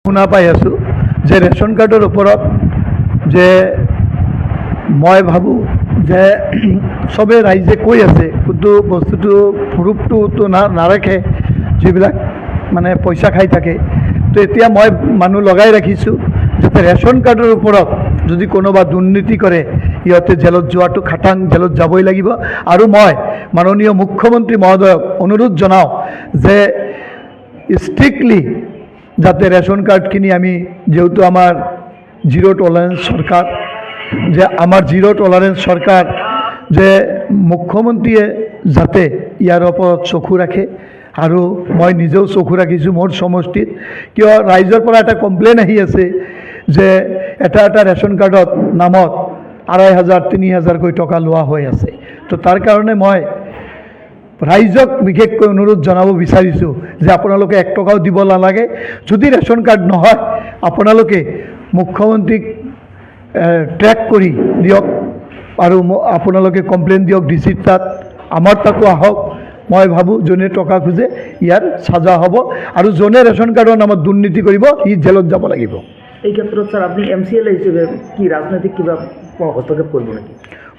শুনা পাই আছোঁ যে ৰেচন কাৰ্ডৰ ওপৰত যে মই ভাবোঁ যে চবে ৰাইজে কৈ আছে কিন্তু বস্তুটো প্ৰুফটো নাৰাখে, যিবিলাক মানে পইচা খাই থাকে। তো এতিয়া মই মানুহ লগাই ৰাখিছোঁ যাতে ৰেচন কাৰ্ডৰ ওপৰত যদি কোনোবা দুৰ্নীতি কৰে সিহঁতে জেলত যোৱাটো খাটাং জেলত যাবই লাগিব। আৰু মই মাননীয় মুখ্যমন্ত্ৰী মহোদয়ক অনুৰোধ জনাওঁ যে ষ্ট্ৰিক্টলি যাতে ৰেচন কাৰ্ডখিনি আমি, যেহেতু আমাৰ জিৰ' টলাৰেঞ্চ চৰকাৰ, যে আমাৰ জিৰ' টলাৰেঞ্চ চৰকাৰ, যে মুখ্যমন্ত্ৰীয়ে যাতে ইয়াৰ ওপৰত চকু ৰাখে। আৰু মই নিজেও চকু ৰাখিছোঁ মোৰ সমষ্টিত, কিয় ৰাইজৰ পৰা এটা কমপ্লেইন আহি আছে যে এটা ৰেচন কাৰ্ডত নামত 2,500-3,000কৈ টকা লোৱা হৈ আছে। তো তাৰ কাৰণে মই ৰাইজক বিশেষকৈ অনুৰোধ জনাব বিচাৰিছোঁ যে আপোনালোকে 1 টকাও দিব নালাগে। যদি ৰেচন কাৰ্ড নহয় আপোনালোকে মুখ্যমন্ত্ৰীক ট্ৰেক কৰি দিয়ক আৰু আপোনালোকে কমপ্লেইন দিয়ক ডিচিৰ তাত, আমাৰ তাতো আহক। মই ভাবোঁ যোনে টকা খোজে ইয়াৰ সাজা হ'ব, আৰু যোনে ৰেচন কাৰ্ডৰ নামত দুৰ্নীতি কৰিব সি জেলত যাব লাগিব। এই ক্ষেত্ৰত স্যাৰ আপনি MCLA হিসেবে কি ৰাজনৈতিক কিবা হস্তক্ষেপ কৰিব নেকি?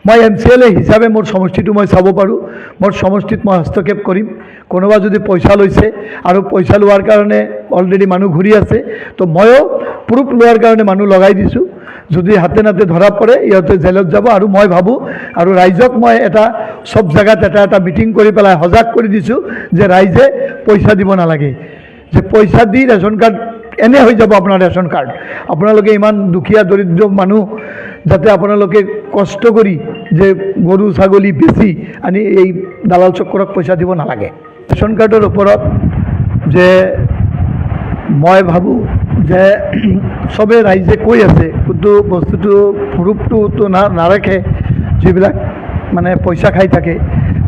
মই MCLA হিচাপে মোৰ সমষ্টিটো মই চাব পাৰোঁ, মোৰ সমষ্টিত মই হস্তক্ষেপ কৰিম। কোনোবা যদি পইচা লৈছে আৰু পইচা লোৱাৰ কাৰণে অলৰেডি মানুহ ঘূৰি আছে, তো ময়ো প্ৰুফ লোৱাৰ কাৰণে মানুহ লগাই দিছোঁ। যদি হাতে নাতে ধৰা পৰে ইহঁতে জেলত যাব। আৰু মই ভাবোঁ আৰু ৰাইজক মই চব জেগাত এটা মিটিং কৰি পেলাই সজাগ কৰি দিছোঁ যে ৰাইজে পইচা দিব নালাগে, যে পইচা দি ৰেচন কাৰ্ড এনে হৈ যাব আপোনাৰ ৰেচন কাৰ্ড। আপোনালোকে ইমান দুখীয়া দৰিদ্ৰ মানুহ, যাতে আপোনালোকে কষ্ট কৰি যে গৰু ছাগলী বেচি আনি এই দালাল চক্ৰক পইচা দিব নালাগে। ৰেচন কাৰ্ডৰ ওপৰত যে মই ভাবোঁ যে চবে ৰাইজে কৈ আছে কিন্তু বস্তুটো প্ৰুফটো নাৰাখে, যিবিলাক মানে পইচা খাই থাকে।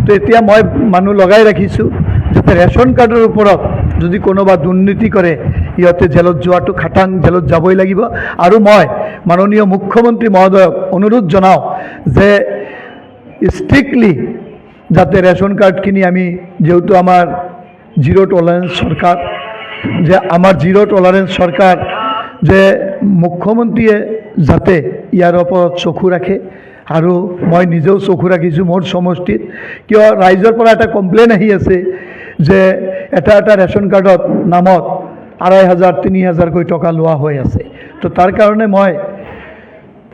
তো এতিয়া মই মানুহ লগাই ৰাখিছোঁ যাতে ৰেচন কাৰ্ডৰ ওপৰত যদি কোনোবা দুৰ্নীতি কৰে সিহঁতে জেলত যোৱাটো খাটাং জেলত যাবই লাগিব। আৰু মই মাননীয় মুখ্যমন্ত্ৰী মহোদয়ক অনুৰোধ জনাওঁ যে ষ্ট্ৰিক্টলি যাতে ৰেচন কাৰ্ডখিনি আমি, যেহেতু আমাৰ জিৰ' টলাৰেঞ্চ চৰকাৰ, যে আমাৰ জিৰ' টলাৰেঞ্চ চৰকাৰ, যে মুখ্যমন্ত্ৰীয়ে যাতে ইয়াৰ ওপৰত চকু ৰাখে। আৰু মই নিজেও চকু ৰাখিছোঁ মোৰ সমষ্টিত, কিয় ৰাইজৰ পৰা এটা কমপ্লেইন আহি আছে যে এটা ৰেচন কাৰ্ডত নামত 2,500-3,000কৈ টকা লোৱা হৈ আছে। তো তাৰ কাৰণে মই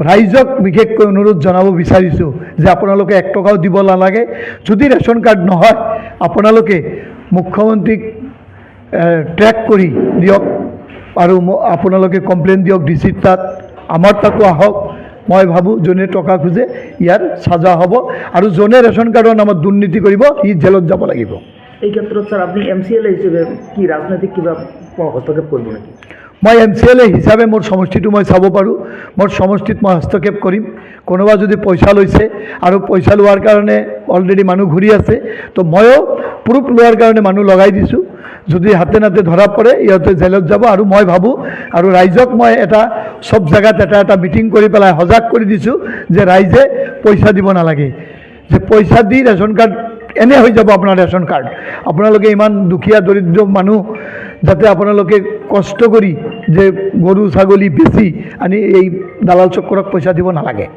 ৰাইজক বিশেষকৈ অনুৰোধ জনাব বিচাৰিছোঁ যে আপোনালোকে 1 টকাও দিব নালাগে। যদি ৰেচন কাৰ্ড নহয় আপোনালোকে মুখ্যমন্ত্ৰীক ট্ৰেক কৰি দিয়ক আৰু আপোনালোকে কমপ্লেইন দিয়ক ডিচিৰ তাত, আমাৰ তাতো আহক। মই ভাবোঁ যোনে টকা খোজে ইয়াৰ সাজা হ'ব, আৰু যোনে ৰেচন কাৰ্ডৰ নামত দুৰ্নীতি কৰিব সি জেলত যাব লাগিব। এই ক্ষেত্ৰত স্যাৰ আপনি MCLA হিসেবে কি ৰাজনৈতিক কিবা হস্তক্ষেপ কৰিব নেকি? মই MCLA হিচাপে মোৰ সমষ্টিটো মই চাব পাৰোঁ, মোৰ সমষ্টিত মই হস্তক্ষেপ কৰিম। কোনোবা যদি পইচা লৈছে আৰু পইচা লোৱাৰ কাৰণে অলৰেডি মানুহ ঘূৰি আছে, তো ময়ো প্ৰুফ লোৱাৰ কাৰণে মানুহ লগাই দিছোঁ। যদি হাতে নাতে ধৰা পৰে ইহঁতে জেলত যাব। আৰু মই ভাবোঁ আৰু ৰাইজক মই চব জেগাত এটা মিটিং কৰি পেলাই সজাগ কৰি দিছোঁ যে ৰাইজে পইচা দিব নালাগে, যে পইচা দি ৰেচন কাৰ্ড এনে হৈ যাব আপোনাৰ ৰেচন কাৰ্ড। আপোনালোকে ইমান দুখীয়া দৰিদ্ৰ মানুহ, যাতে আপোনালোকে কষ্ট কৰি যে গৰু ছাগলী বেচি আনি এই দালাল চক্ৰক পইচা দিব নালাগে।